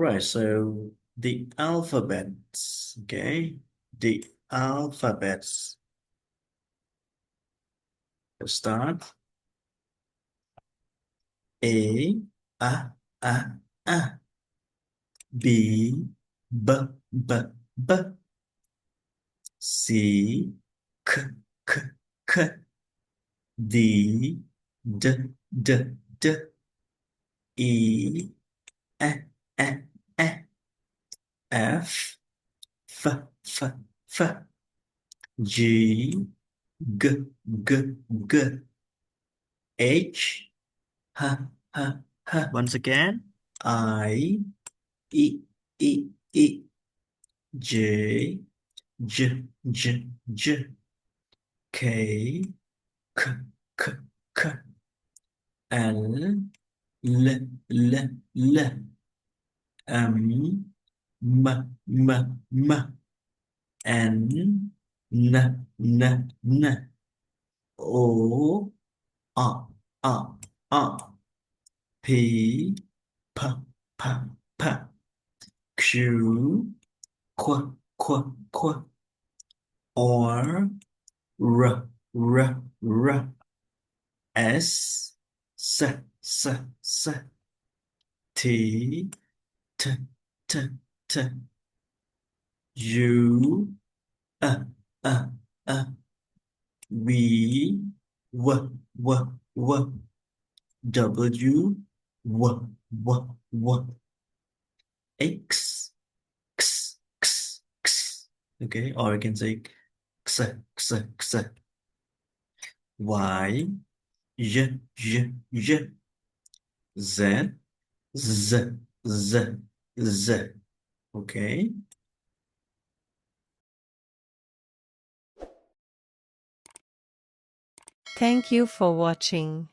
right, so the alphabets, okay? The alphabets. Let's start. A, A, A. B, B, B, B. C, K, K, K. D, D, D, D. E, E, E, E. F, F, F, F. G, G, G, G. H, H, H, H. Once again, I, E, E, E. J, J, J, J. K, K, K, K. L, L, L, L. M, M, M, M. N, N, N, N. O, A, A, A. P, P, P, P. Q, Q, Q, Q. R, R, R, R. S, S, S, S. T, T, T, T. U, V, W, W, W. W, W, W, W. X, X, X, X. Okay, or you can say X, X, X. Y, J, J, J. Z, Z, Z, Z. Okay. Thank you for watching.